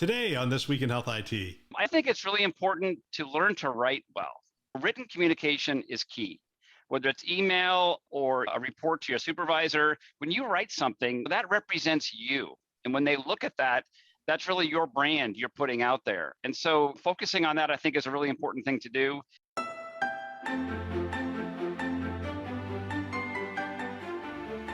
Today on This Week in Health IT. I think it's really important to learn to write well. Written communication is key. Whether it's email or a report to your supervisor, when you write something, that represents you. And when they look at that, that's really your brand you're putting out there. And so focusing on that, I think, is a really important thing to do.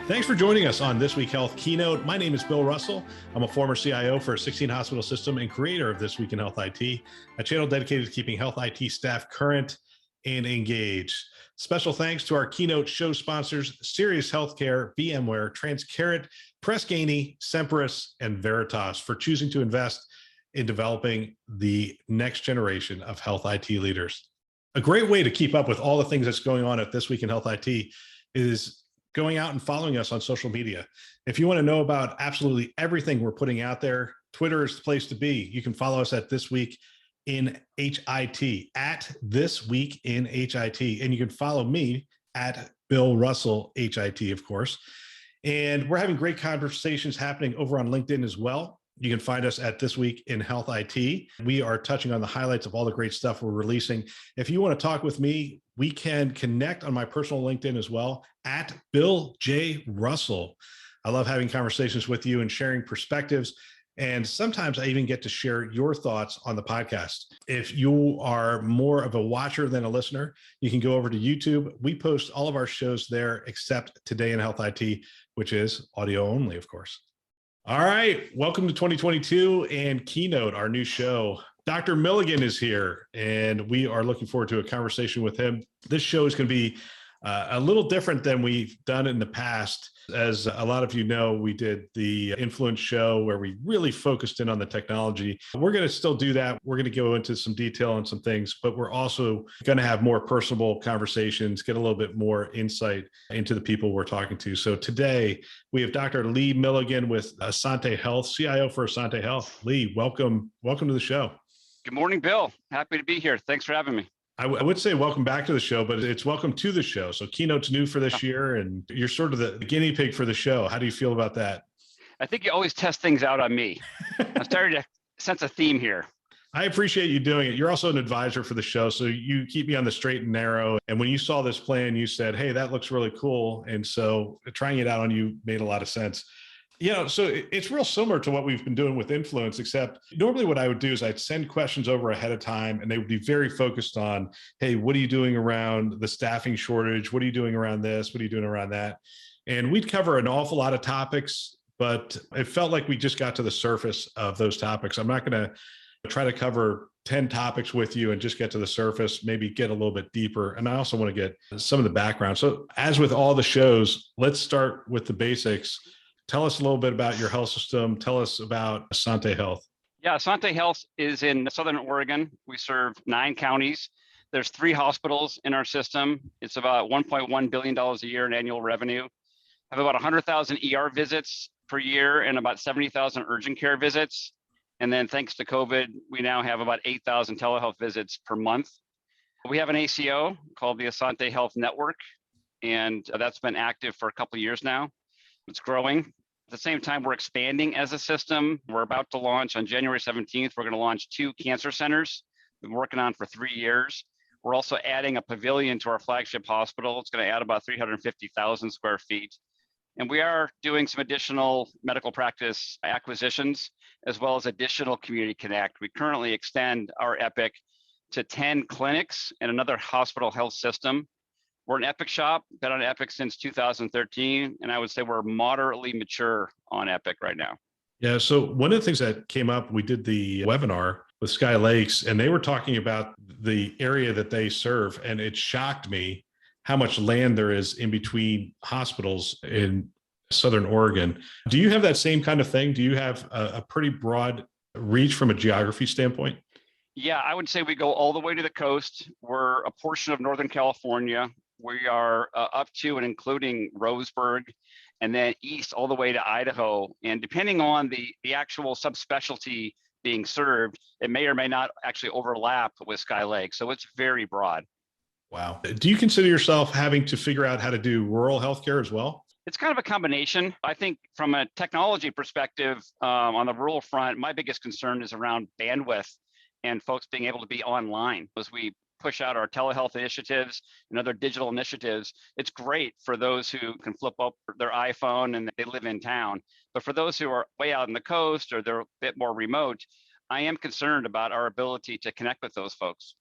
Thanks for joining us on This Week Health Keynote. My name is Bill Russell. I'm a former CIO for a 16-hospital system and creator of This Week in Health IT, a channel dedicated to keeping health IT staff current and engaged. Special thanks to our Keynote show sponsors, Sirius Healthcare, VMware, Transcarent, Press Ganey, Semperis, and Veritas for choosing to invest in developing the next generation of health IT leaders. A great way to keep up with all the things that's going on at This Week in Health IT is going out and following us on social media. If you want to know about absolutely everything we're putting out there, Twitter is the place to be. You can follow us at This Week in HIT, at This Week in HIT. And you can follow me at Bill Russell HIT, of course. And we're having great conversations happening over on LinkedIn as well. You can find us at This Week in Health IT. We are touching on the highlights of all the great stuff we're releasing. If you want to talk with me, we can connect on my personal LinkedIn as well, at Bill J. Russell. I love having conversations with you and sharing perspectives. And sometimes I even get to share your thoughts on the podcast. If you are more of a watcher than a listener, you can go over to YouTube. We post all of our shows there except Today in Health IT, which is audio only, of course. All right, welcome to 2022 and Keynote, our new show. Dr. Milligan is here, and we are looking forward to a conversation with him. This show is going to be a little different than we've done in the past. As a lot of you know, we did the Influence show where we really focused in on the technology. We're going to still do that. We're going to go into some detail on some things, but we're also going to have more personable conversations, get a little bit more insight into the people we're talking to. So today we have Dr. Lee Milligan with Asante Health, CIO for Asante Health. Lee, welcome to the show. Good morning, Bill. Happy to be here. Thanks for having me. I would say welcome back to the show, but it's welcome to the show. So Keynote's new for this year, and you're sort of the guinea pig for the show. How do you feel about that? I think you always test things out on me. I'm starting to sense a theme here. I appreciate you doing it. You're also an advisor for the show, so you keep me on the straight and narrow. And when you saw this plan, you said, hey, that looks really cool. And so trying it out on you made a lot of sense. So it's real similar to what we've been doing with Influence, except normally what I would do is I'd send questions over ahead of time and they would be very focused on, hey, what are you doing around the staffing shortage? What are you doing around this? What are you doing around that? And we'd cover an awful lot of topics, but it felt like we just got to the surface of those topics. I'm not going to try to cover 10 topics with you and just get to the surface, maybe get a little bit deeper. And I also want to get some of the background. So as with all the shows, let's start with the basics. Tell us a little bit about your health system. Tell us about Asante Health. Yeah, Asante Health is in Southern Oregon. We serve 9 counties. There's 3 hospitals in our system. It's about $1.1 billion a year in annual revenue. Have about 100,000 ER visits per year and about 70,000 urgent care visits. And then thanks to COVID, we now have about 8,000 telehealth visits per month. We have an ACO called the Asante Health Network, and that's been active for a couple of years now. It's growing. At the same time, we're expanding as a system. We're about to launch on January 17th. We're going to launch 2 cancer centers we've been working on for 3 years. We're also adding a pavilion to our flagship hospital. It's going to add about 350,000 square feet. And we are doing some additional medical practice acquisitions, as well as additional Community Connect. We currently extend our Epic to 10 clinics and another hospital health system. We're an Epic shop, been on Epic since 2013, and I would say we're moderately mature on Epic right now. Yeah, so one of the things that came up, we did the webinar with Sky Lakes, and they were talking about the area that they serve, and it shocked me how much land there is in between hospitals in Southern Oregon. Do you have that same kind of thing? Do you have a pretty broad reach from a geography standpoint? Yeah, I would say we go all the way to the coast. We're a portion of Northern California. We are up to and including Roseburg, and then east all the way to Idaho. And depending on the actual subspecialty being served, it may or may not actually overlap with Sky Lake. So it's very broad. Wow. Do you consider yourself having to figure out how to do rural healthcare as well? It's kind of a combination. I think from a technology perspective, on the rural front, my biggest concern is around bandwidth and folks being able to be online. As we push out our telehealth initiatives and other digital initiatives, it's great for those who can flip up their iPhone and they live in town. But for those who are way out on the coast or they're a bit more remote, I am concerned about our ability to connect with those folks.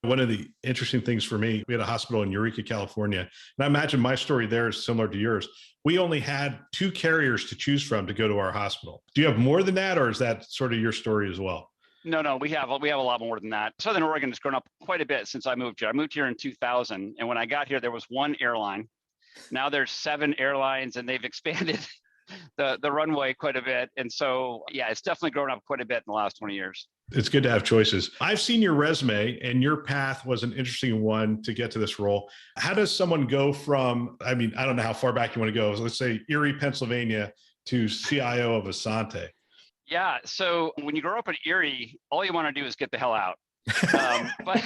One of the interesting things for me, we had a hospital in Eureka, California, and I imagine my story there is similar to yours. We only had 2 carriers to choose from to go to our hospital. Do you have more than that, or is that sort of your story as well? No, we have a lot more than that. Southern Oregon has grown up quite a bit since I moved here. I moved here in 2000, and when I got here, there was 1 airline. Now there's 7 airlines, and they've expanded the runway quite a bit. And so, yeah, it's definitely grown up quite a bit in the last 20 years. It's good to have choices. I've seen your resume, and your path was an interesting one to get to this role. How does someone go from, I mean, I don't know how far back you want to go. So let's say Erie, Pennsylvania to CIO of Asante. Yeah. So when you grow up in Erie, all you want to do is get the hell out. But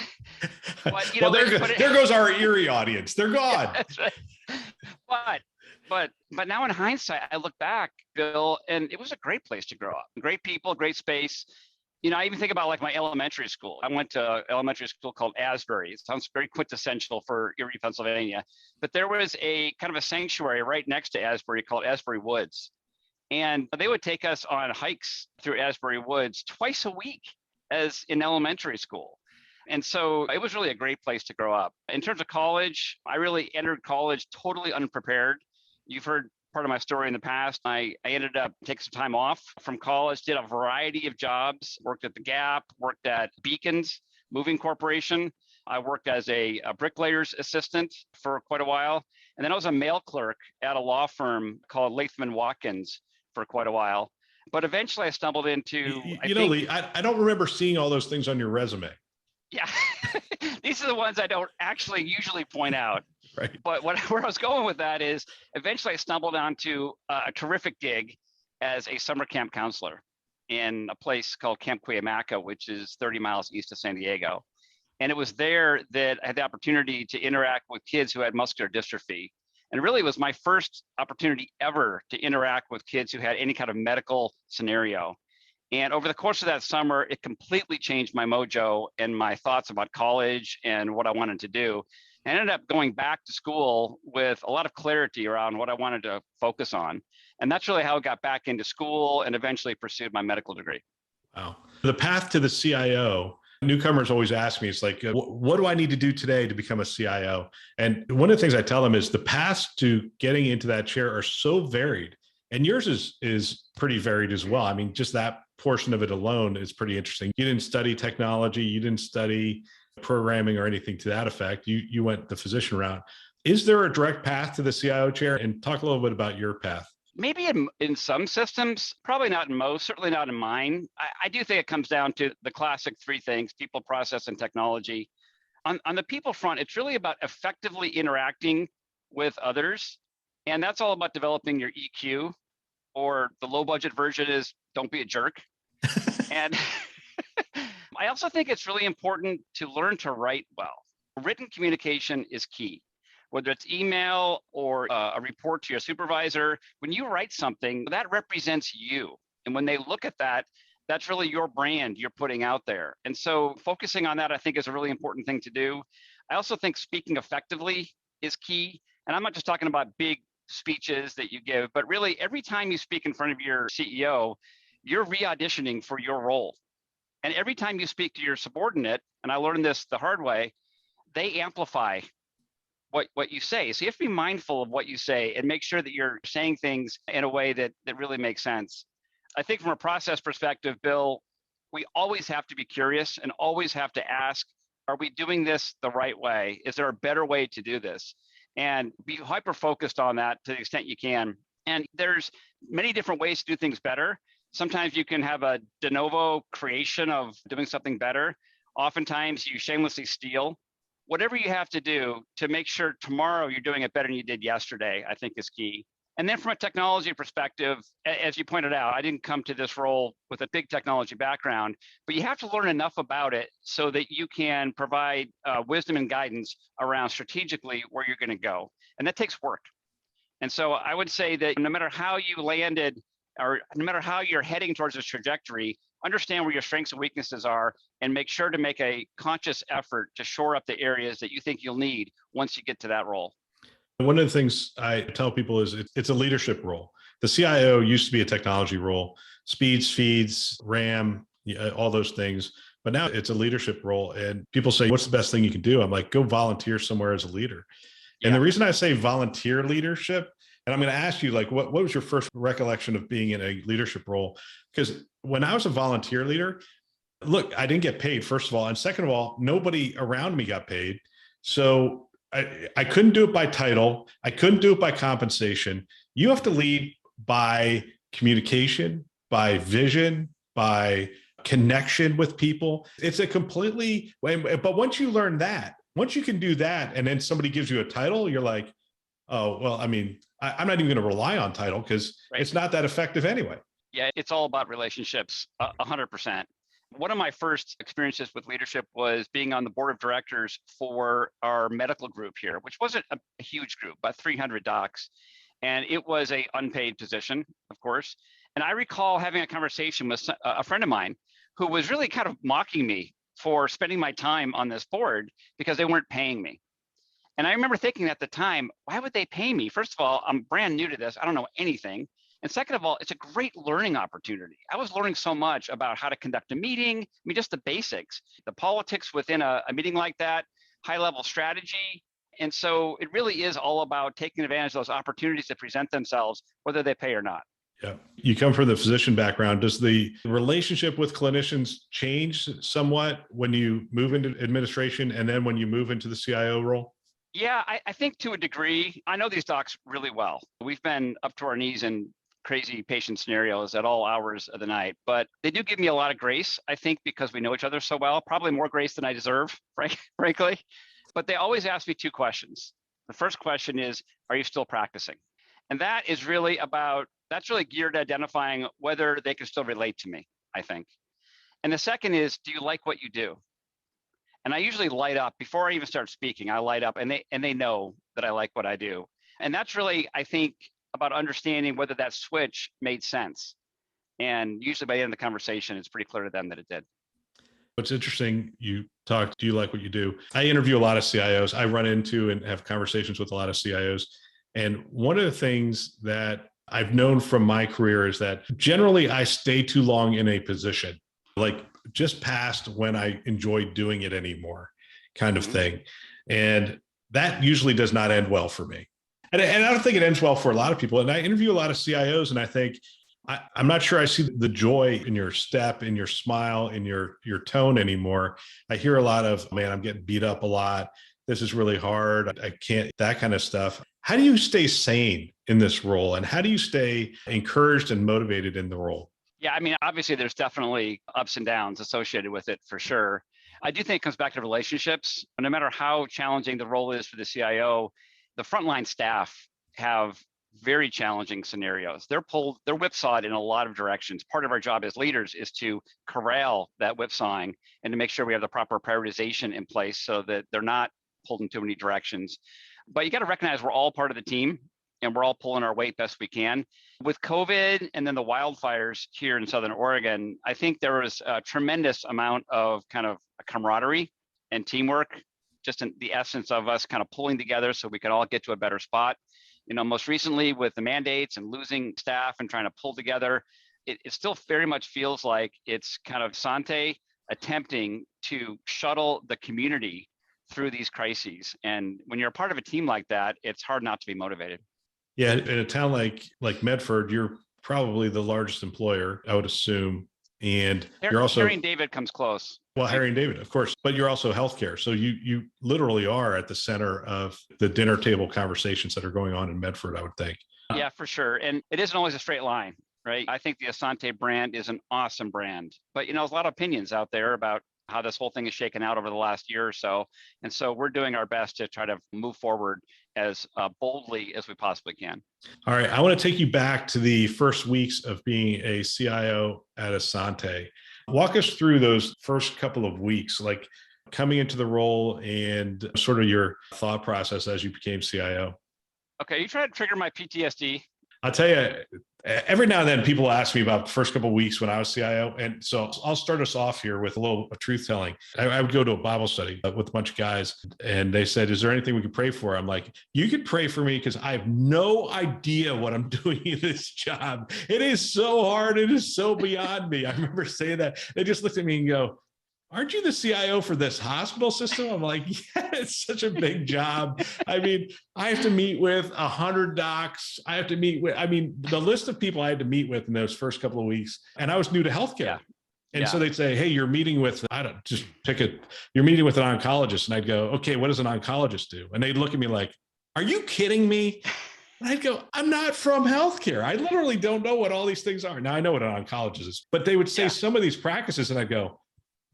you know, there goes our Erie audience. They're gone. Yeah, right. But now in hindsight, I look back, Bill, and it was a great place to grow up. Great people, great space. You know, I even think about like my elementary school. I went to elementary school called Asbury. It sounds very quintessential for Erie, Pennsylvania. But there was a kind of a sanctuary right next to Asbury called Asbury Woods. And they would take us on hikes through Asbury Woods twice a week as in elementary school. And so it was really a great place to grow up. In terms of college, I really entered college totally unprepared. You've heard part of my story in the past. I ended up taking some time off from college, did a variety of jobs, worked at the Gap, worked at Beacons Moving Corporation. I worked as a bricklayer's assistant for quite a while. And then I was a mail clerk at a law firm called Latham & Watkins for quite a while. But eventually I stumbled into— Lee, I don't remember seeing all those things on your resume. Yeah, these are the ones I don't actually usually point out. Right. But where I was going with that is eventually I stumbled onto a terrific gig as a summer camp counselor in a place called Camp Cuyamaca, which is 30 miles east of San Diego. And it was there that I had the opportunity to interact with kids who had muscular dystrophy. And really it was my first opportunity ever to interact with kids who had any kind of medical scenario. And over the course of that summer, it completely changed my mojo and my thoughts about college and what I wanted to do. I ended up going back to school with a lot of clarity around what I wanted to focus on. And that's really how I got back into school and eventually pursued my medical degree. Wow. The path to the CIO, newcomers always ask me, it's like, what do I need to do today to become a CIO? And one of the things I tell them is the paths to getting into that chair are so varied. And yours is pretty varied as well. I mean, just that portion of it alone is pretty interesting. You didn't study technology, you didn't study programming or anything to that effect. You went the physician route. Is there a direct path to the CIO chair? And talk a little bit about your path. Maybe in some systems, probably not in most, certainly not in mine. I do think it comes down to the classic 3 things: people, process, and technology. On the people front, it's really about effectively interacting with others. And that's all about developing your EQ, or the low budget version is don't be a jerk. And I also think it's really important to learn to write well. Written communication is key. Whether it's email or a report to your supervisor, when you write something, that represents you. And when they look at that, that's really your brand you're putting out there. And so focusing on that, I think, is a really important thing to do. I also think speaking effectively is key. And I'm not just talking about big speeches that you give, but really every time you speak in front of your CEO, you're re-auditioning for your role. And every time you speak to your subordinate, and I learned this the hard way, they amplify what you say. So you have to be mindful of what you say and make sure that you're saying things in a way that really makes sense. I think from a process perspective, Bill, we always have to be curious and always have to ask, are we doing this the right way? Is there a better way to do this? And be hyper-focused on that to the extent you can. And there's many different ways to do things better. Sometimes you can have a de novo creation of doing something better. Oftentimes you shamelessly steal. Whatever you have to do to make sure tomorrow you're doing it better than you did yesterday, I think is key. And then from a technology perspective, as you pointed out, I didn't come to this role with a big technology background, but you have to learn enough about it so that you can provide wisdom and guidance around strategically where you're going to go. And that takes work. And so I would say that no matter how you landed, or no matter how you're heading towards this trajectory, understand where your strengths and weaknesses are and make sure to make a conscious effort to shore up the areas that you think you'll need once you get to that role. One of the things I tell people is it's a leadership role. The CIO used to be a technology role, speeds, feeds, RAM, all those things. But now it's a leadership role. And people say, what's the best thing you can do? I'm like, go volunteer somewhere as a leader. And Yeah. the reason I say volunteer leadership, and I'm going to ask you, like, what was your first recollection of being in a leadership role? Because when I was a volunteer leader, look, I didn't get paid, first of all. And second of all, nobody around me got paid. So I couldn't do it by title. I couldn't do it by compensation. You have to lead by communication, by vision, by connection with people. It's a completely, but once you learn that, once you can do that, and then somebody gives you a title, you're like, oh, well, I mean, I'm not even going to rely on title because it's not that effective anyway. Yeah, it's all about relationships, 100%. One of my first experiences with leadership was being on the board of directors for our medical group here, which wasn't a huge group, about 300 docs. And it was an unpaid position, of course. And I recall having a conversation with a friend of mine who was really kind of mocking me for spending my time on this board because they weren't paying me. And I remember thinking at the time, why would they pay me? First of all, I'm brand new to this. I don't know anything. And second of all, it's a great learning opportunity. I was learning so much about how to conduct a meeting. I mean, just the basics, the politics within a meeting like that, high level strategy. And so it really is all about taking advantage of those opportunities that present themselves, whether they pay or not. Yeah. You come from the physician background. Does the relationship with clinicians change somewhat when you move into administration and then when you move into the CIO role? Yeah, I think to a degree. I know these docs really well. We've been up to our knees in crazy patient scenarios at all hours of the night, but they do give me a lot of grace, I think, because we know each other so well, probably more grace than I deserve, frankly. But they always ask me two questions. The first question is, are you still practicing? And that's really geared at identifying whether they can still relate to me, I think. And the second is, do you like what you do? And I usually light up before I even start speaking. I light up and they know that I like what I do. And that's really, I think, about understanding whether that switch made sense. And usually by the end of the conversation, it's pretty clear to them that it did. What's interesting, you talk, do you like what you do? I interview a lot of CIOs. I run into and have conversations with a lot of CIOs. And one of the things that I've known from my career is that generally I stay too long in a position, like just past when I enjoy doing it anymore kind of thing. And that usually does not end well for me. And I don't think it ends well for a lot of people. And I interview a lot of CIOs and I think, I'm not sure I see the joy in your step, in your smile, in your tone anymore. I hear a lot of, man, I'm getting beat up a lot. This is really hard. I can't, that kind of stuff. How do you stay sane in this role? And how do you stay encouraged and motivated in the role? Yeah, I mean, obviously there's definitely ups and downs associated with it for sure. I do think it comes back to relationships. No matter how challenging the role is for the CIO, the frontline staff have very challenging scenarios. They're whipsawed in a lot of directions. Part of our job as leaders is to corral that whipsawing and to make sure we have the proper prioritization in place so that they're not pulled in too many directions. But you got to recognize we're all part of the team and we're all pulling our weight best we can. With COVID and then the wildfires here in Southern Oregon, I think there was a tremendous amount of kind of camaraderie and teamwork, just in the essence of us kind of pulling together so we can all get to a better spot. You know, most recently with the mandates and losing staff and trying to pull together, it still very much feels like it's kind of Asante attempting to shuttle the community through these crises. And when you're a part of a team like that, it's hard not to be motivated. Yeah, in a town like Medford, you're probably the largest employer, I would assume. And you're also Harry and David comes close. Well, Harry and David, of course, but you're also healthcare. So you literally are at the center of the dinner table conversations that are going on in Medford, I would think. Yeah, for sure. And it isn't always a straight line, right? I think the Asante brand is an awesome brand, but there's a lot of opinions out there about how this whole thing is shaken out over the last year or so. And so we're doing our best to try to move forward as boldly as we possibly can. All right. I want to take you back to the first weeks of being a CIO at Asante. Walk us through those first couple of weeks, like coming into the role and sort of your thought process as you became CIO. Okay, you try to trigger my PTSD. I'll tell you, every now and then people ask me about the first couple of weeks when I was CIO. And so I'll start us off here with a little truth telling. I would go to a Bible study with a bunch of guys and they said, is there anything we could pray for? I'm like, you could pray for me because I have no idea what I'm doing in this job. It is so hard. It is so beyond me. I remember saying that. They just looked at me and go, aren't you the CIO for this hospital system? I'm like, yeah, it's such a big job. I mean, I have to meet with 100 docs. I have to meet with, the list of people I had to meet with in those first couple of weeks. And I was new to healthcare. Yeah. And so they'd say, hey, you're meeting with, you're meeting with an oncologist. And I'd go, okay, what does an oncologist do? And they'd look at me like, are you kidding me? And I'd go, I'm not from healthcare. I literally don't know what all these things are. Now I know what an oncologist is, but they would say some of these practices and I'd go,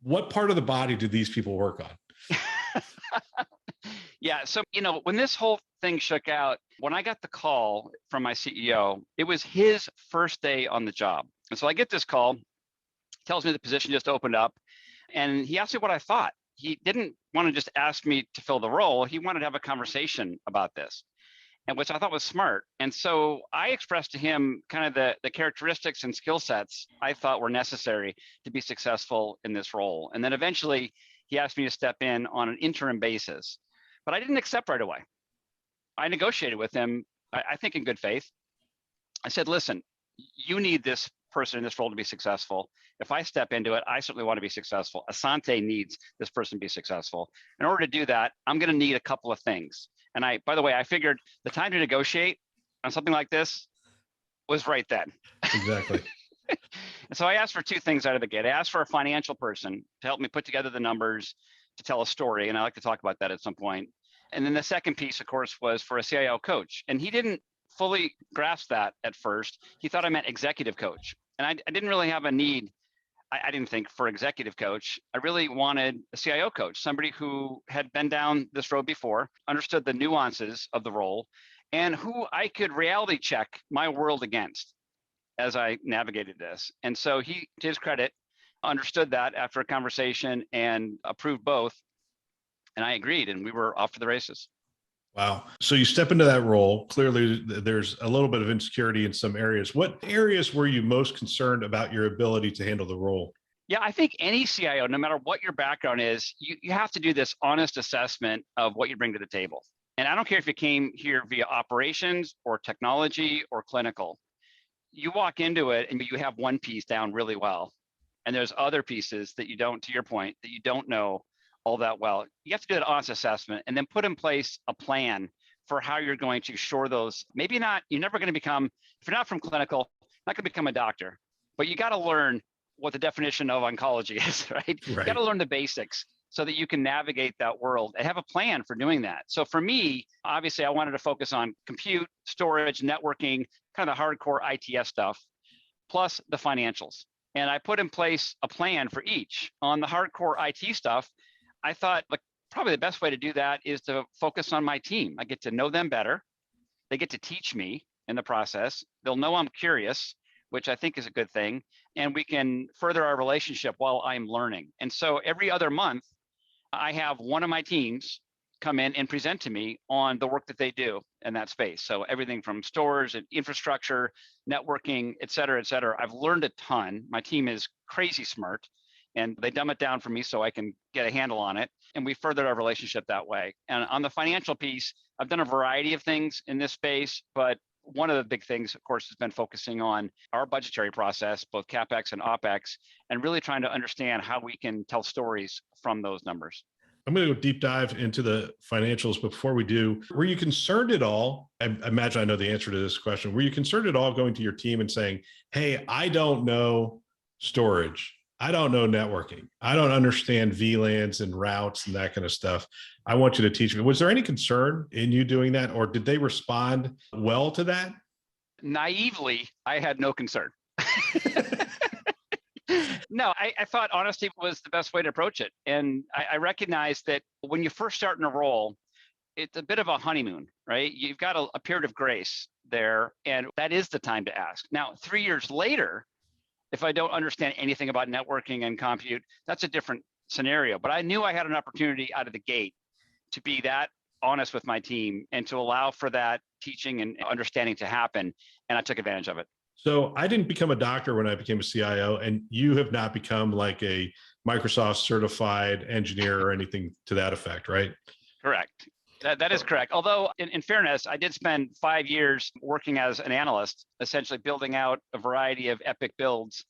what part of the body do these people work on? Yeah. So, when this whole thing shook out, when I got the call from my CEO, it was his first day on the job. And so I get this call, tells me the position just opened up, and he asked me what I thought. He didn't want to just ask me to fill the role. He wanted to have a conversation about this, and which I thought was smart. And so I expressed to him kind of the characteristics and skill sets I thought were necessary to be successful in this role. And then eventually he asked me to step in on an interim basis, but I didn't accept right away. I negotiated with him, I think in good faith. I said, listen, you need this person in this role to be successful. If I step into it, I certainly want to be successful. Asante needs this person to be successful. In order to do that, I'm going to need a couple of things. And by the way, I figured the time to negotiate on something like this was right then. Exactly. And so I asked for two things out of the gate. I asked for a financial person to help me put together the numbers, to tell a story. And I like to talk about that at some point. And then the second piece, of course, was for a CIO coach. And he didn't fully grasp that at first. He thought I meant executive coach. And I didn't really have a need. I didn't think for executive coach. I really wanted a CIO coach, somebody who had been down this road before, understood the nuances of the role, and who I could reality check my world against as I navigated this. And so he, to his credit, understood that after a conversation and approved both. And I agreed, and we were off to the races. Wow. So you step into that role. Clearly, there's a little bit of insecurity in some areas. What areas were you most concerned about your ability to handle the role? Yeah, I think any CIO, no matter what your background is, you have to do this honest assessment of what you bring to the table. And I don't care if you came here via operations or technology or clinical. You walk into it and you have one piece down really well. And there's other pieces that you don't, to your point, that you don't know all that well. You have to do an honest assessment and then put in place a plan for how you're going to shore those. Maybe not, you're never going to become, if you're not from clinical, not going to become a doctor, but you got to learn what the definition of oncology is, right? You got to learn the basics so that you can navigate that world and have a plan for doing that. So for me, obviously I wanted to focus on compute, storage, networking, kind of the hardcore ITS stuff, plus the financials. And I put in place a plan for each. On the hardcore IT stuff, I thought probably the best way to do that is to focus on my team. I get to know them better. They get to teach me in the process. They'll know I'm curious, which I think is a good thing. And we can further our relationship while I'm learning. And so every other month, I have one of my teams come in and present to me on the work that they do in that space. So everything from stores and infrastructure, networking, et cetera, et cetera. I've learned a ton. My team is crazy smart. And they dumb it down for me so I can get a handle on it. And we furthered our relationship that way. And on the financial piece, I've done a variety of things in this space, but one of the big things, of course, has been focusing on our budgetary process, both CapEx and OpEx, and really trying to understand how we can tell stories from those numbers. I'm going to go deep dive into the financials. But before we do, were you concerned at all? I imagine I know the answer to this question. Were you concerned at all going to your team and saying, hey, I don't know storage. I don't know networking. I don't understand VLANs and routes and that kind of stuff. I want you to teach me. Was there any concern in you doing that, or did they respond well to that? Naively, I had no concern. No, I thought honesty was the best way to approach it. And I recognize that when you first start in a role, it's a bit of a honeymoon, right? You've got a period of grace there, and that is the time to ask. Now, 3 years later, if I don't understand anything about networking and compute, that's a different scenario. But I knew I had an opportunity out of the gate to be that honest with my team and to allow for that teaching and understanding to happen. And I took advantage of it. So I didn't become a doctor when I became a CIO, and you have not become like a Microsoft certified engineer or anything to that effect, right? Correct. That is correct. Although, in fairness, I did spend 5 years working as an analyst, essentially building out a variety of Epic builds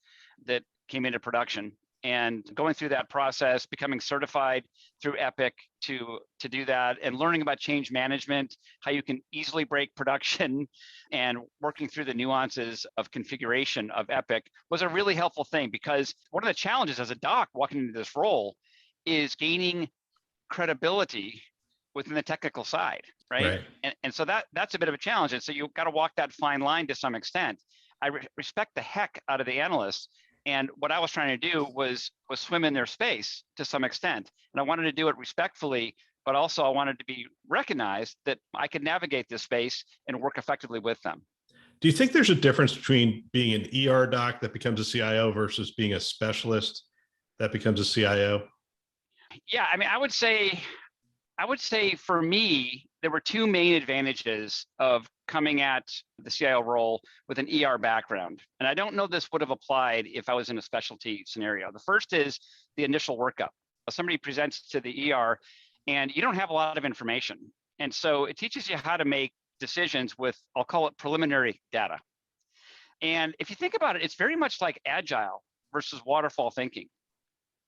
that came into production. And going through that process, becoming certified through Epic to do that, and learning about change management, how you can easily break production, and working through the nuances of configuration of Epic was a really helpful thing, because one of the challenges as a doc walking into this role is gaining credibility within the technical side, right? And so that's a bit of a challenge. And so you've got to walk that fine line to some extent. I respect the heck out of the analysts. And what I was trying to do was swim in their space to some extent. And I wanted to do it respectfully, but also I wanted to be recognized that I could navigate this space and work effectively with them. Do you think there's a difference between being an ER doc that becomes a CIO versus being a specialist that becomes a CIO? Yeah, I mean, I would say for me, there were two main advantages of coming at the CIO role with an ER background. And I don't know this would have applied if I was in a specialty scenario. The first is the initial workup. Somebody presents to the ER and you don't have a lot of information. And so it teaches you how to make decisions with, I'll call it preliminary data. And if you think about it, it's very much like agile versus waterfall thinking,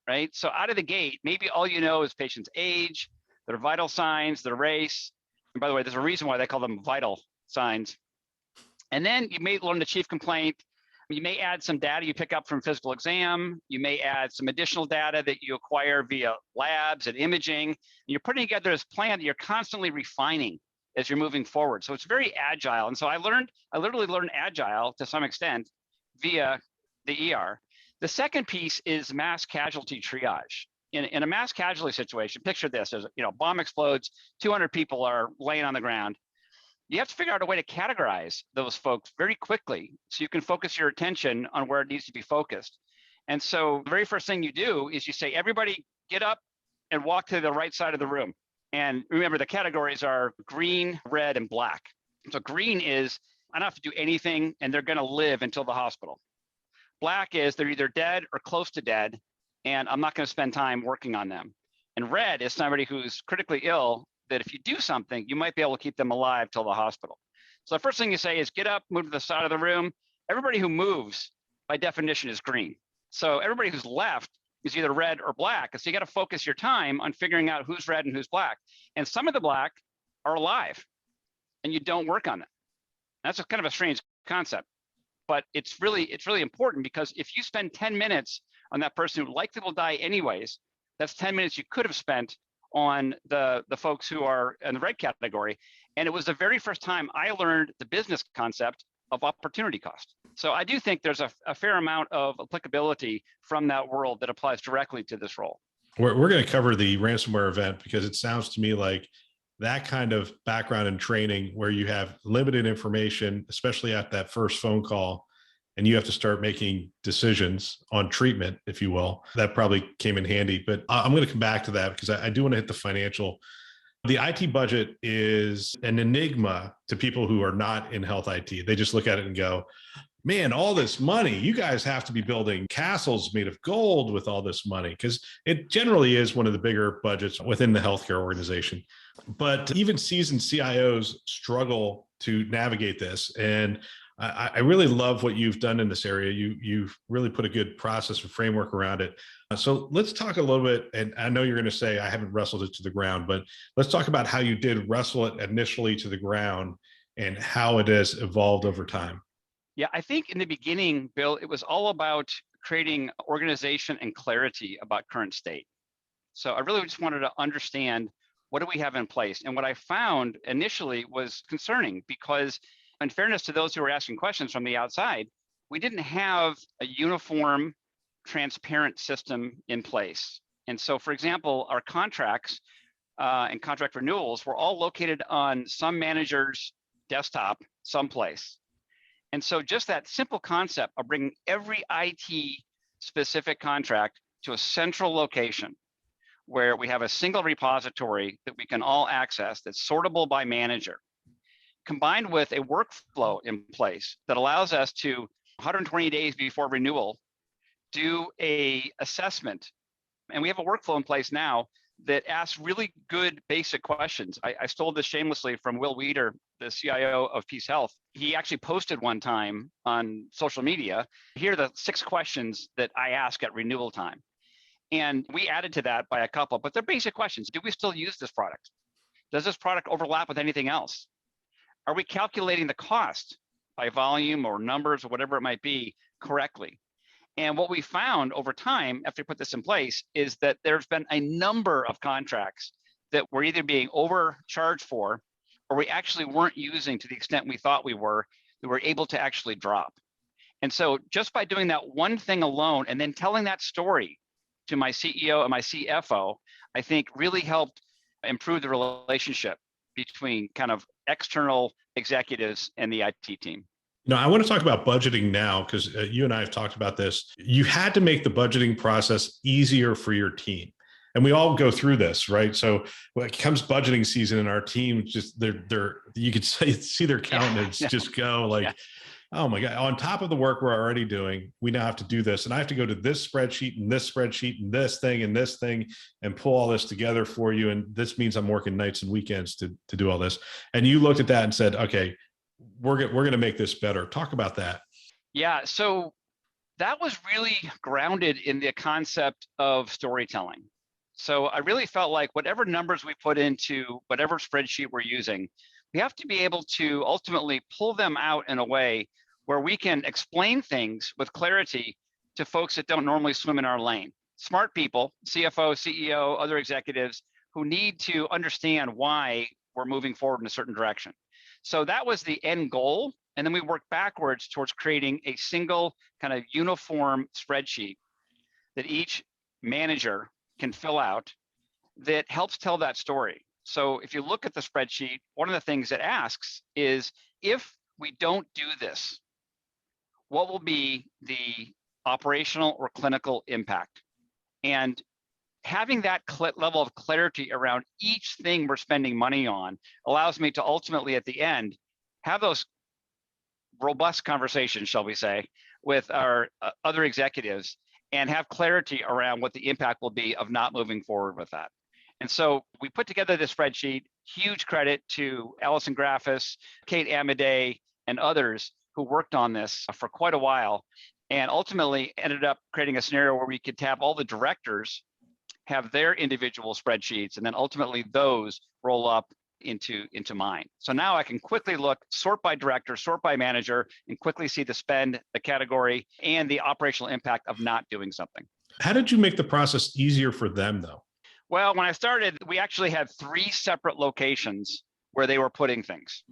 right? So out of the gate, maybe all you know is patient's age, their vital signs, their race. And by the way, there's a reason why they call them vital signs. And then you may learn the chief complaint. You may add some data you pick up from physical exam. You may add some additional data that you acquire via labs and imaging. And you're putting together this plan that you're constantly refining as you're moving forward. So it's very agile. And so I literally learned agile to some extent via the ER. The second piece is mass casualty triage. In a mass casualty situation, picture this: there's a bomb explodes, 200 people are laying on the ground. You have to figure out a way to categorize those folks very quickly so you can focus your attention on where it needs to be focused. And so the very first thing you do is you say, everybody get up and walk to the right side of the room. And remember, the categories are green, red, and black. So green is, I don't have to do anything and they're gonna live until the hospital. Black is they're either dead or close to dead, and I'm not going to spend time working on them. And red is somebody who's critically ill, that if you do something, you might be able to keep them alive till the hospital. So the first thing you say is get up, move to the side of the room. Everybody who moves, by definition, is green. So everybody who's left is either red or black. And so you got to focus your time on figuring out who's red and who's black. And some of the black are alive, and you don't work on them. That's kind of a strange concept, but it's really important, because if you spend 10 minutes on that person who likely will die anyways, that's 10 minutes you could have spent on the folks who are in the red category. And it was the very first time I learned the business concept of opportunity cost. So I do think there's a fair amount of applicability from that world that applies directly to this role. We're going to cover the ransomware event, because it sounds to me like that kind of background and training where you have limited information, especially at that first phone call, and you have to start making decisions on treatment, if you will. That probably came in handy, but I'm going to come back to that because I do want to hit the financial. The IT budget is an enigma to people who are not in health IT. They just look at it and go, man, all this money, you guys have to be building castles made of gold with all this money, because it generally is one of the bigger budgets within the healthcare organization. But even seasoned CIOs struggle to navigate this. And I really love what you've done in this area. You've really put a good process and framework around it. So let's talk a little bit, and I know you're going to say I haven't wrestled it to the ground, but let's talk about how you did wrestle it initially to the ground and how it has evolved over time. Yeah, I think in the beginning, Bill, it was all about creating organization and clarity about current state. So I really just wanted to understand, what do we have in place? And what I found initially was concerning, because in fairness to those who were asking questions from the outside, we didn't have a uniform, transparent system in place. And so, for example, our contracts and contract renewals were all located on some manager's desktop someplace. And so just that simple concept of bringing every IT specific contract to a central location where we have a single repository that we can all access that's sortable by manager, combined with a workflow in place that allows us to 120 days before renewal, do a assessment. And we have a workflow in place now that asks really good basic questions. I stole this shamelessly from Will Weeder, the CIO of Peace Health. He actually posted one time on social media, here are the 6 questions that I ask at renewal time. And we added to that by a couple, but they're basic questions. Do we still use this product? Does this product overlap with anything else? Are we calculating the cost by volume or numbers or whatever it might be correctly? And what we found over time, after we put this in place, is that there's been a number of contracts that were either being overcharged for, or we actually weren't using to the extent we thought we were, that we're able to actually drop. And so just by doing that one thing alone, and then telling that story to my CEO and my CFO, I think really helped improve the relationship between kind of external executives and the IT team. I want to talk about budgeting now because you and I have talked about this. You had to make the budgeting process easier for your team. And we all go through this, right? So when it comes budgeting season and our team, just they're you could see their countenance just go like, oh my God, on top of the work we're already doing, we now have to do this. And I have to go to this spreadsheet and this spreadsheet and this thing and pull all this together for you. And this means I'm working nights and weekends to do all this. And you looked at that and said, okay, we're going to make this better. Talk about that. Yeah, so that was really grounded in the concept of storytelling. So I really felt like whatever numbers we put into whatever spreadsheet we're using, we have to be able to ultimately pull them out in a way where we can explain things with clarity to folks that don't normally swim in our lane. Smart people, CFO, CEO, other executives who need to understand why we're moving forward in a certain direction. So that was the end goal. And then we worked backwards towards creating a single kind of uniform spreadsheet that each manager can fill out that helps tell that story. So if you look at the spreadsheet, one of the things it asks is, if we don't do this, what will be the operational or clinical impact? And having that level of clarity around each thing we're spending money on allows me to ultimately, at the end, have those robust conversations, shall we say, with our other executives and have clarity around what the impact will be of not moving forward with that. And so we put together this spreadsheet. Huge credit to Allison Graffis, Kate Amadei, and others who worked on this for quite a while, and ultimately ended up creating a scenario where we could have all the directors have their individual spreadsheets, and then ultimately those roll up into mine. So now I can quickly look, sort by director, sort by manager, and quickly see the spend, the category, and the operational impact of not doing something. How did you make the process easier for them though? Well, when I started, we actually had 3 separate locations where they were putting things.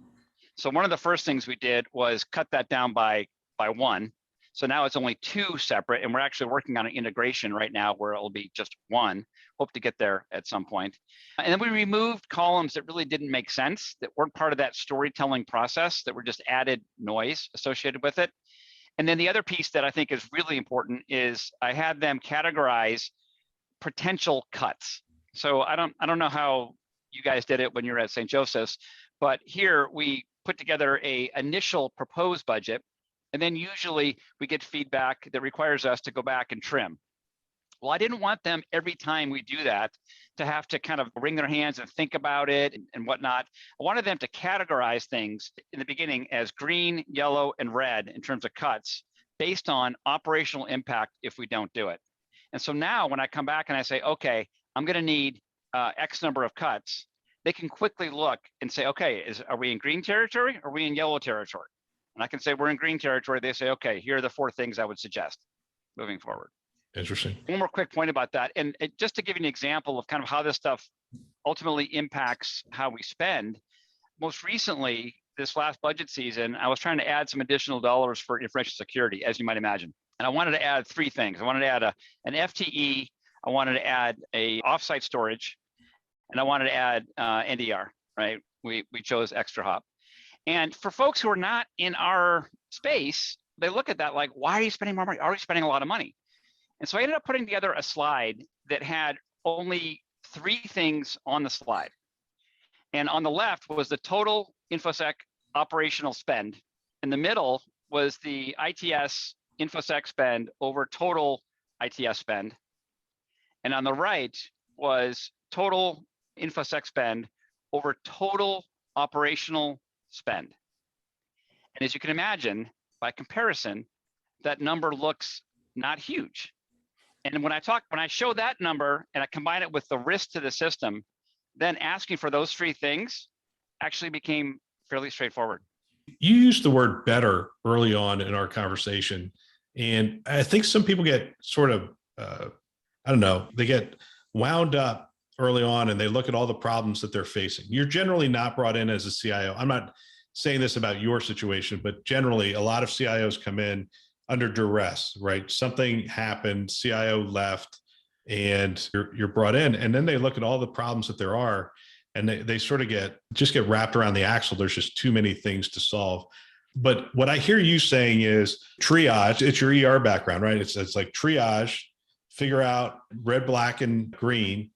So one of the first things we did was cut that down by 1. So now it's only 2 separate, and we're actually working on an integration right now where it'll be just 1. Hope to get there at some point. And then we removed columns that really didn't make sense, that weren't part of that storytelling process, that were just added noise associated with it. And then the other piece that I think is really important is I had them categorize potential cuts. So I don't know how you guys did it when you were at St. Joseph's, but here we put together a initial proposed budget. And then usually we get feedback that requires us to go back and trim. Well, I didn't want them every time we do that to have to kind of wring their hands and think about it and whatnot. I wanted them to categorize things in the beginning as green, yellow, and red in terms of cuts based on operational impact if we don't do it. And so now when I come back and I say, okay, I'm going to need X number of cuts, they can quickly look and say, okay, are we in green territory or are we in yellow territory? And I can say we're in green territory. They say, okay, here are the 4 things I would suggest moving forward. Interesting. One more quick point about that. And just to give you an example of kind of how this stuff ultimately impacts how we spend, most recently, this last budget season, I was trying to add some additional dollars for information security, as you might imagine. And I wanted to add 3 things. I wanted to add an FTE, I wanted to add a offsite storage, and I wanted to add NDR, right? We chose extra hop. And for folks who are not in our space, they look at that like, why are you spending more money? Are we spending a lot of money? And so I ended up putting together a slide that had only three things on the slide. And on the left was the total InfoSec operational spend. In the middle was the ITS InfoSec spend over total ITS spend. And on the right was total InfoSec spend over total operational spend. And as you can imagine, by comparison, that number looks not huge. And when I show that number and I combine it with the risk to the system, then asking for those three things actually became fairly straightforward. You used the word better early on in our conversation. And I think some people get sort of, I don't know, they get wound up early on and they look at all the problems that they're facing. You're generally not brought in as a CIO. I'm not saying this about your situation, but generally a lot of CIOs come in under duress, right? Something happened, CIO left, and you're brought in, and then they look at all the problems that there are, and they sort of get wrapped around the axle. There's just too many things to solve. But what I hear you saying is triage. It's your ER background, right? It's like triage, figure out red, black, and green,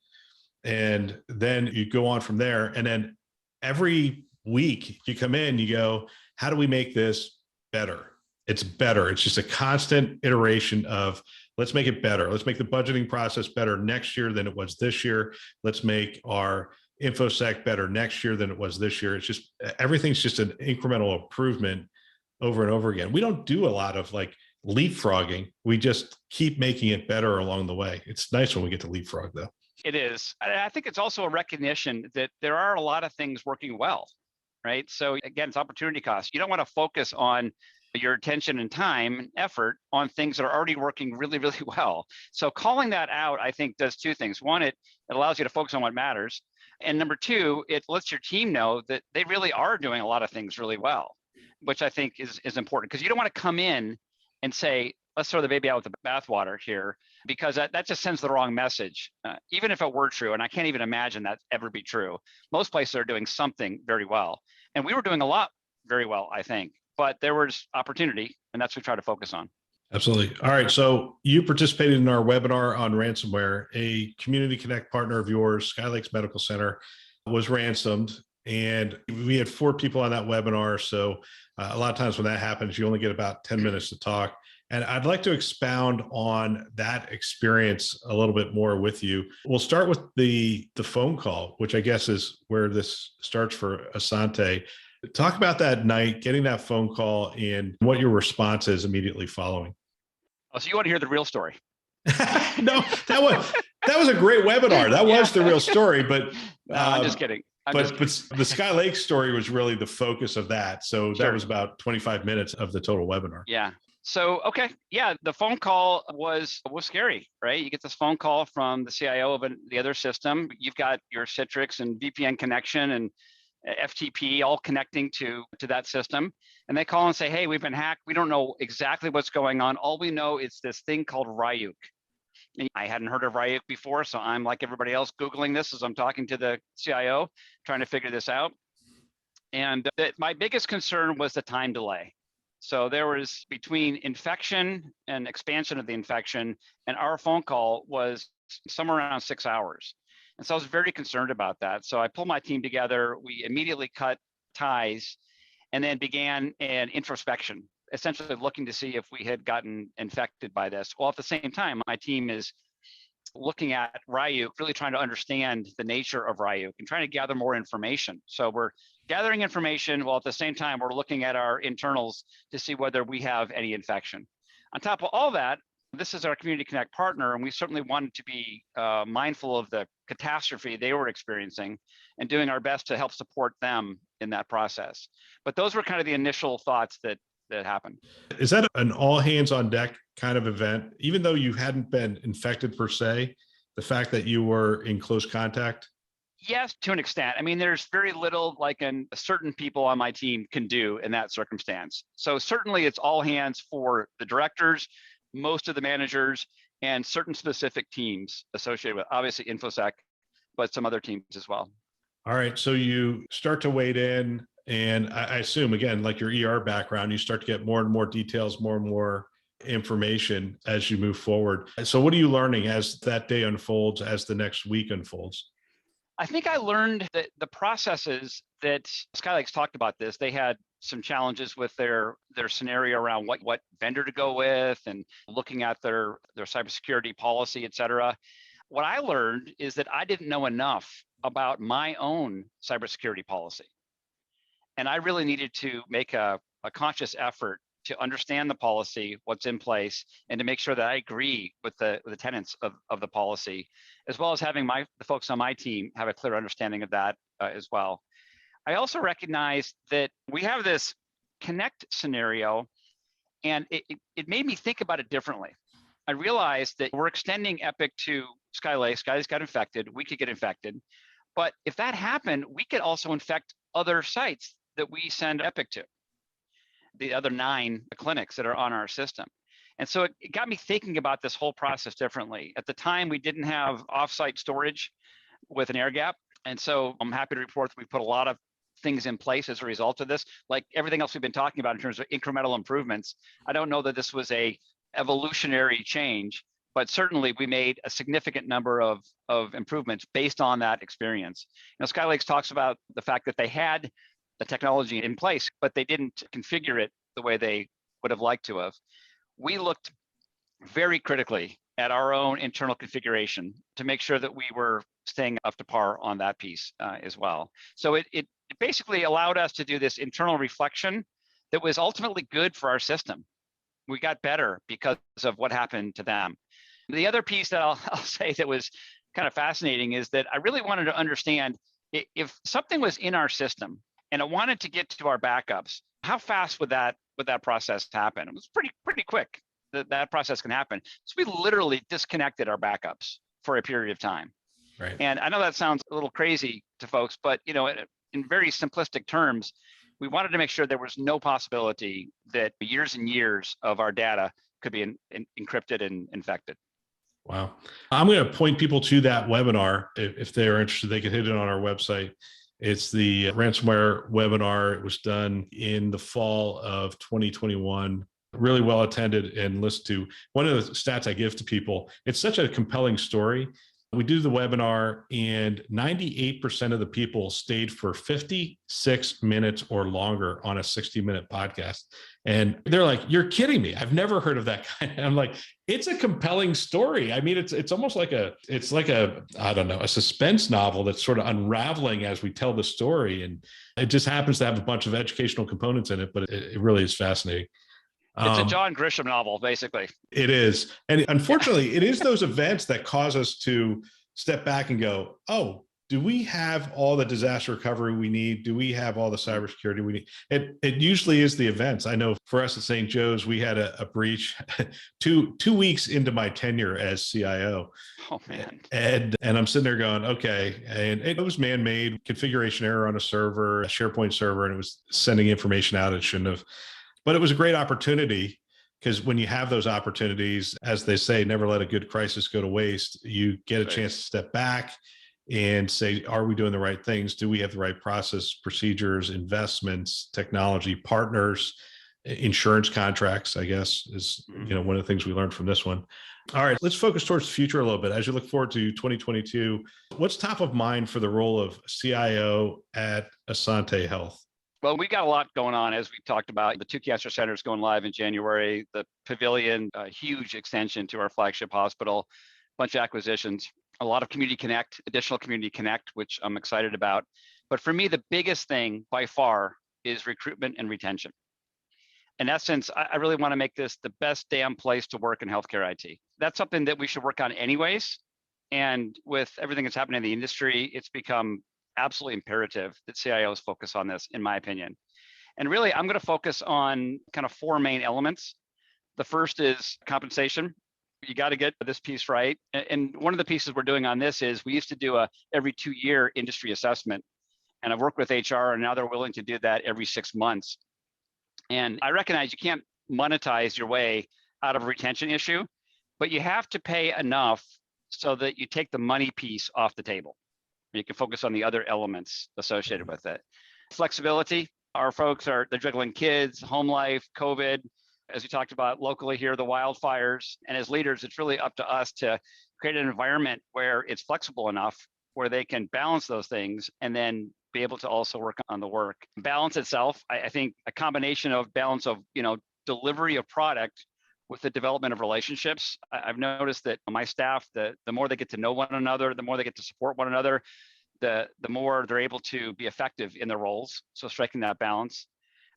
and then you go on from there. And then every week you come in, you go, how do we make this better? It's better. It's just a constant iteration of let's make it better. Let's make the budgeting process better next year than it was this year. Let's make our InfoSec better next year than it was this year. It's just everything's just an incremental improvement over and over again. We don't do a lot of like leapfrogging. We just keep making it better along the way. It's nice when we get to leapfrog though. It is. I think it's also a recognition that there are a lot of things working well, right? So again, it's opportunity cost. You don't want to focus on your attention and time and effort on things that are already working really, really well. So calling that out, I think, does two things. One, it allows you to focus on what matters. And number two, it lets your team know that they really are doing a lot of things really well, which I think is important, because you don't want to come in and say, let's throw the baby out with the bathwater here, because that just sends the wrong message. Even if it were true, and I can't even imagine that ever be true, most places are doing something very well. And we were doing a lot very well, I think. But there was opportunity, and that's what we try to focus on. Absolutely. All right. So you participated in our webinar on ransomware. A Community Connect partner of yours, Sky Lakes Medical Center, was ransomed. And we had 4 people on that webinar. So a lot of times when that happens, you only get about 10 minutes to talk. And I'd like to expound on that experience a little bit more with you. We'll start with the phone call, which I guess is where this starts for Asante. Talk about that night, getting that phone call, and what your response is immediately following. Oh, so you want to hear the real story? No, that was a great webinar. That was the real story, but no, I'm just kidding. But the Sky Lake story was really the focus of that. So that was about 25 minutes of the total webinar. Yeah. So, okay. Yeah. The phone call was scary, right? You get this phone call from the CIO of the other system. You've got your Citrix and VPN connection and FTP all connecting to that system. And they call and say, hey, we've been hacked. We don't know exactly what's going on. All we know is this thing called Ryuk. And I hadn't heard of Ryuk before, so I'm like everybody else Googling this as I'm talking to the CIO, trying to figure this out. And my biggest concern was the time delay. So there was between infection and expansion of the infection, and our phone call was somewhere around 6 hours. And so I was very concerned about that. So I pulled my team together. We immediately cut ties and then began an introspection, essentially looking to see if we had gotten infected by this. Well, at the same time, my team is looking at Ryuk, really trying to understand the nature of Ryuk and trying to gather more information. So we're gathering information while at the same time we're looking at our internals to see whether we have any infection. On top of all that, this is our Community Connect partner, and we certainly wanted to be mindful of the catastrophe they were experiencing and doing our best to help support them in that process. But those were kind of the initial thoughts that happened. Is that an all hands on deck kind of event? Even though you hadn't been infected per se, the fact that you were in close contact? Yes, to an extent. I mean, there's very little like certain people on my team can do in that circumstance. So certainly it's all hands for the directors, most of the managers, and certain specific teams associated with obviously InfoSec, but some other teams as well. All right. So you start to wade in, and I assume, again, like your ER background, you start to get more and more details, more and more information as you move forward. So what are you learning as that day unfolds, as the next week unfolds? I think I learned that the processes that Skylake's talked about this, they had some challenges with their scenario around what vendor to go with and looking at their cybersecurity policy, et cetera. What I learned is that I didn't know enough about my own cybersecurity policy. And I really needed to make a conscious effort to understand the policy, what's in place, and to make sure that I agree with the tenets of the policy, as well as having the folks on my team have a clear understanding of that as well. I also recognize that we have this connect scenario, and it made me think about it differently. I realized that we're extending Epic to Skylake. Skylake got infected. We could get infected. But if that happened, we could also infect other sites that we send Epic to, the other 9 clinics that are on our system. And so it got me thinking about this whole process differently. At the time, we didn't have offsite storage with an air gap. And so I'm happy to report that we put a lot of things in place as a result of this, like everything else we've been talking about in terms of incremental improvements. I don't know that this was a evolutionary change, but certainly we made a significant number of improvements based on that experience. Skylake talks about the fact that they had the technology in place, but they didn't configure it the way they would have liked to have. We looked very critically at our own internal configuration to make sure that we were staying up to par on that piece as well. So it basically allowed us to do this internal reflection that was ultimately good for our system. We got better because of what happened to them. The other piece that I'll say that was kind of fascinating is that I really wanted to understand if something was in our system and it wanted to get to our backups, how fast would that process happen? It was pretty quick that process can happen. So we literally disconnected our backups for a period of time. Right. And I know that sounds a little crazy to folks, but in very simplistic terms, we wanted to make sure there was no possibility that years and years of our data could be encrypted and infected. Wow. I'm going to point people to that webinar. If they're interested, they can hit it on our website. It's the ransomware webinar. It was done in the fall of 2021. Really well attended and listened to. One of the stats I give to people, it's such a compelling story. We do the webinar and 98% of the people stayed for 56 minutes or longer on a 60-minute podcast. And they're like, you're kidding me. I've never heard of that kind. And I'm like, it's a compelling story. I mean, it's almost like a I don't know, a suspense novel that's sort of unraveling as we tell the story. And it just happens to have a bunch of educational components in it, but it really is fascinating. It's a John Grisham novel, basically. It is. And unfortunately, it is those events that cause us to step back and go, oh, do we have all the disaster recovery we need? Do we have all the cybersecurity we need? It usually is the events. I know for us at St. Joe's, we had a breach two weeks into my tenure as CIO. Oh, man. And I'm sitting there going, okay. And it was man-made configuration error on a server, a SharePoint server, and it was sending information out it shouldn't have. But it was a great opportunity because when you have those opportunities, as they say, never let a good crisis go to waste. You get a chance to step back and say, are we doing the right things? Do we have the right process, procedures, investments, technology, partners, insurance contracts, I guess, is one of the things we learned from this one. All right, let's focus towards the future a little bit. As you look forward to 2022, what's top of mind for the role of CIO at Asante Health? Well, we got a lot going on, as we talked about. The 2 cancer centers going live in January, the Pavilion, a huge extension to our flagship hospital, bunch of acquisitions, a lot of community connect, additional community connect, which I'm excited about. But for me, the biggest thing by far is recruitment and retention. In essence, I really want to make this the best damn place to work in healthcare IT. That's something that we should work on anyways. And with everything that's happening in the industry, it's become absolutely imperative that CIOs focus on this, in my opinion. And really, I'm going to focus on kind of 4 main elements. The first is compensation. You got to get this piece right. And one of the pieces we're doing on this is we used to do a every 2-year industry assessment. And I've worked with HR, and now they're willing to do that every 6 months. And I recognize you can't monetize your way out of a retention issue, but you have to pay enough so that you take the money piece off the table. You can focus on the other elements associated with it. Flexibility. Our folks they're juggling kids, home life, COVID. as you talked about locally here, the wildfires. And as leaders, it's really up to us to create an environment where it's flexible enough where they can balance those things and then be able to also work on the work. Balance itself, I think a combination of balance of, delivery of product with the development of relationships. I've noticed that my staff, the more they get to know one another, the more they get to support one another, the more they're able to be effective in their roles. So striking that balance.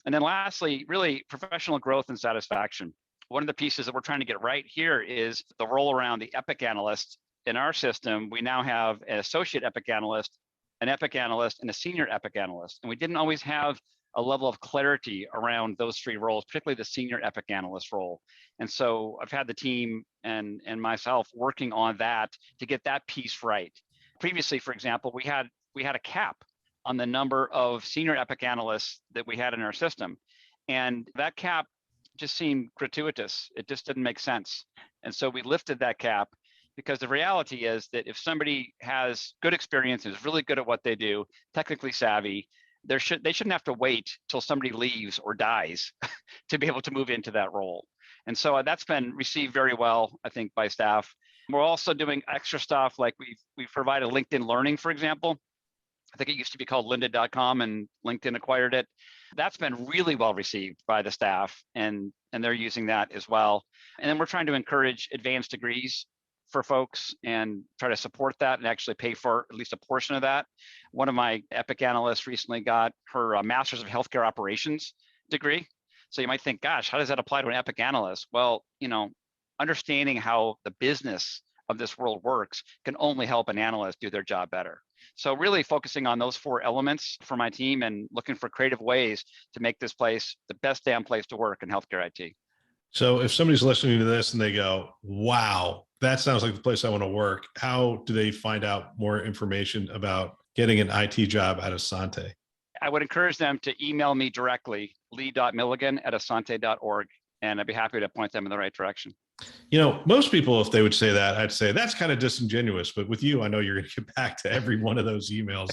And then lastly, really professional growth and satisfaction. One of the pieces that we're trying to get right here is the role around the Epic analyst. In our system, we now have an associate Epic analyst, an Epic analyst, and a senior Epic analyst. And we didn't always have a level of clarity around those three roles, particularly the senior Epic analyst role. And so I've had the team and myself working on that to get that piece right. Previously, for example, we had a cap on the number of senior Epic analysts that we had in our system. And that cap just seemed gratuitous. It just didn't make sense. And so we lifted that cap because the reality is that if somebody has good experience and is really good at what they do, technically savvy, they shouldn't have to wait till somebody leaves or dies to be able to move into that role. And so that's been received very well, I think, by staff. We're also doing extra stuff like we've provided LinkedIn Learning, for example. I think it used to be called lynda.com and LinkedIn acquired it. That's been really well received by the staff and they're using that as well. And then we're trying to encourage advanced degrees for folks and try to support that and actually pay for at least a portion of that. One of my Epic analysts recently got her Master's of Healthcare Operations degree. So you might think, gosh, how does that apply to an Epic analyst? Well, understanding how the business of this world works can only help an analyst do their job better. So really focusing on those four elements for my team and looking for creative ways to make this place the best damn place to work in healthcare IT. So if somebody's listening to this and they go, wow, that sounds like the place I want to work, how do they find out more information about getting an IT job at Asante? I would encourage them to email me directly, lee.milligan@asante.org, and I'd be happy to point them in the right direction. Most people, if they would say that, I'd say that's kind of disingenuous. But with you, I know you're going to get back to every one of those emails,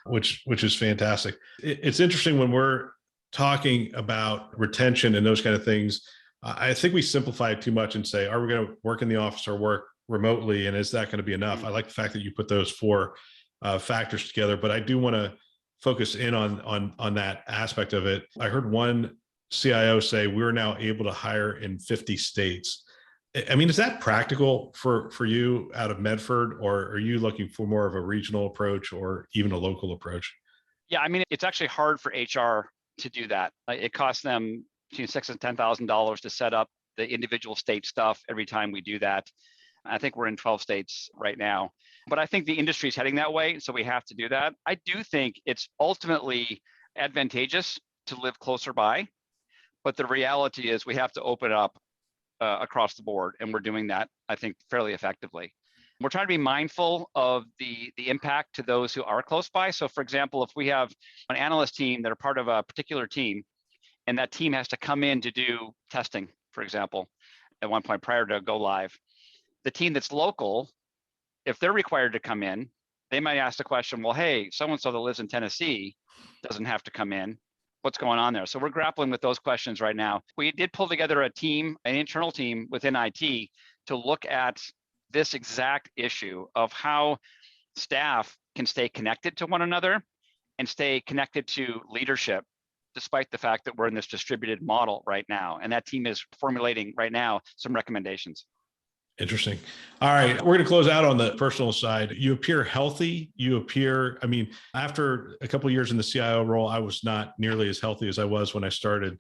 which is fantastic. It's interesting when we're talking about retention and those kind of things. I think we simplify it too much and say, are we going to work in the office or work remotely? And is that going to be enough? I like the fact that you put those four factors together, but I do want to focus in on that aspect of it. I heard one CIO say we're now able to hire in 50 states. I mean, is that practical for you out of Medford, or are you looking for more of a regional approach or even a local approach? Yeah, I mean, it's actually hard for HR to do that. It costs them between $6,000 and $10,000 to set up the individual state stuff every time we do that. I think we're in 12 states right now, but I think the industry is heading that way, so we have to do that. I do think it's ultimately advantageous to live closer by, but the reality is we have to open up across the board, and we're doing that, I think, fairly effectively. We're trying to be mindful of the impact to those who are close by. So for example, if we have an analyst team that are part of a particular team, and that team has to come in to do testing, for example, at one point prior to go live, the team that's local, if they're required to come in, they might ask the question, well, hey, so-and-so that lives in Tennessee doesn't have to come in. What's going on there? So we're grappling with those questions right now. We did pull together a team, an internal team within IT, to look at this exact issue of how staff can stay connected to one another and stay connected to leadership, despite the fact that we're in this distributed model right now. And that team is formulating right now some recommendations. Interesting. All right. We're going to close out on the personal side. You appear healthy. I mean, after a couple of years in the CIO role, I was not nearly as healthy as I was when I started.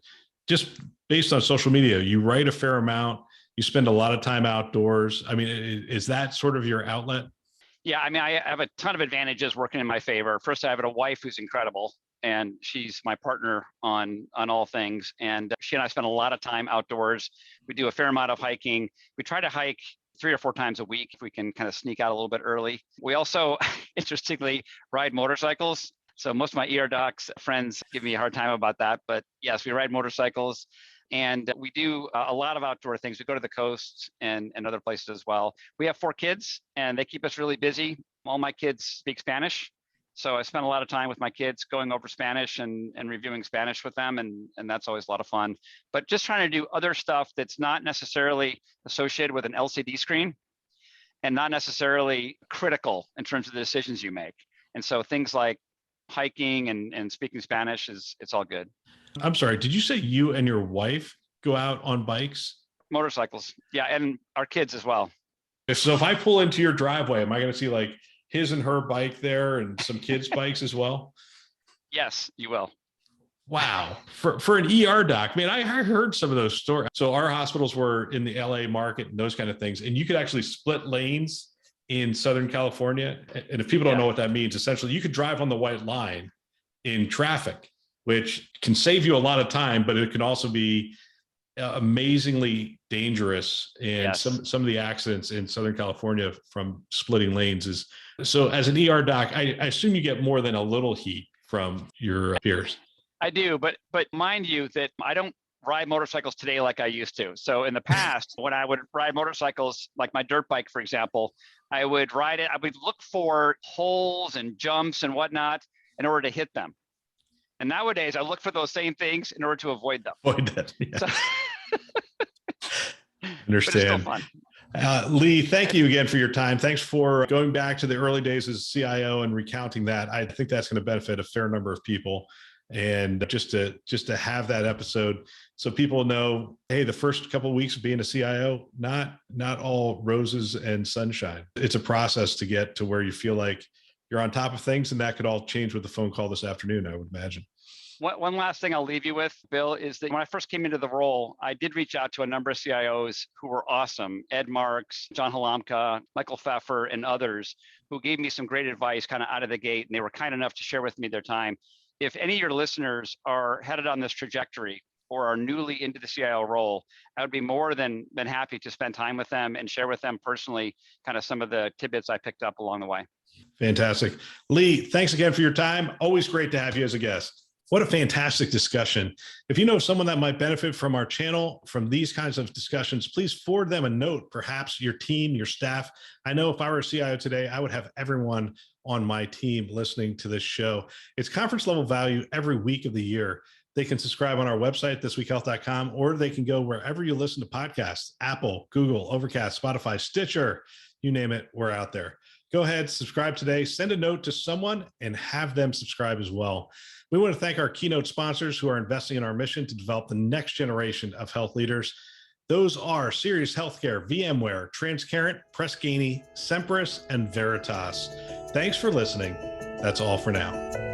Just based on social media, you write a fair amount. You spend a lot of time outdoors. I mean, is that sort of your outlet? Yeah. I mean, I have a ton of advantages working in my favor. First, I have a wife who's incredible, and she's my partner on all things. And she and I spend a lot of time outdoors. We do a fair amount of hiking. We try to hike 3 or 4 times a week if we can kind of sneak out a little bit early. We also, interestingly, ride motorcycles. So most of my ER docs friends give me a hard time about that. But yes, we ride motorcycles. And we do a lot of outdoor things. We go to the coast and other places as well. We have 4 kids, and they keep us really busy. All my kids speak Spanish. So I spent a lot of time with my kids going over Spanish and reviewing Spanish with them. And that's always a lot of fun. But just trying to do other stuff that's not necessarily associated with an LCD screen and not necessarily critical in terms of the decisions you make. And so things like hiking and speaking Spanish it's all good. I'm sorry, did you say you and your wife go out on bikes? Motorcycles. Yeah. And our kids as well. So if I pull into your driveway, am I going to see like his and her bike there and some kids' bikes as well? Yes, you will. Wow. For an ER doc, man, I heard some of those stories. So our hospitals were in the LA market and those kind of things. And you could actually split lanes in Southern California. And if people don't know what that means, essentially you could drive on the white line in traffic, which can save you a lot of time, but it can also be amazingly dangerous. And some of the accidents in Southern California from splitting lanes is, so as an ER doc, I assume you get more than a little heat from your peers. I do, but mind you that I don't ride motorcycles today like I used to. So in the past, when I would ride motorcycles, like my dirt bike, for example, I would ride it. I would look for holes and jumps and whatnot in order to hit them. And nowadays, I look for those same things in order to avoid them. Avoid that. Yeah. So, understand. But it's still fun. Lee, thank you again for your time. Thanks for going back to the early days as CIO and recounting that. I think that's going to benefit a fair number of people. And just to have that episode so people know, hey, the first couple of weeks of being a CIO, not all roses and sunshine. It's a process to get to where you feel like you're on top of things, and that could all change with the phone call this afternoon, I would imagine. One last thing I'll leave you with, Bill, is that when I first came into the role, I did reach out to a number of CIOs who were awesome. Ed Marks, John Halamka, Michael Pfeffer, and others who gave me some great advice kind of out of the gate. And they were kind enough to share with me their time. If any of your listeners are headed on this trajectory or are newly into the CIO role, I would be more than happy to spend time with them and share with them personally kind of some of the tidbits I picked up along the way. Fantastic. Lee, thanks again for your time. Always great to have you as a guest. What a fantastic discussion. If you know someone that might benefit from our channel, from these kinds of discussions, please forward them a note, perhaps your team, your staff. I know if I were a CIO today, I would have everyone on my team listening to this show. It's conference level value every week of the year. They can subscribe on our website, thisweekhealth.com, or they can go wherever you listen to podcasts, Apple, Google, Overcast, Spotify, Stitcher, you name it, we're out there. Go ahead, subscribe today, send a note to someone and have them subscribe as well. We want to thank our Keynote sponsors who are investing in our mission to develop the next generation of health leaders. Those are Sirius Healthcare, VMware, Transcarent, Press Ganey, Sempris, and Veritas. Thanks for listening. That's all for now.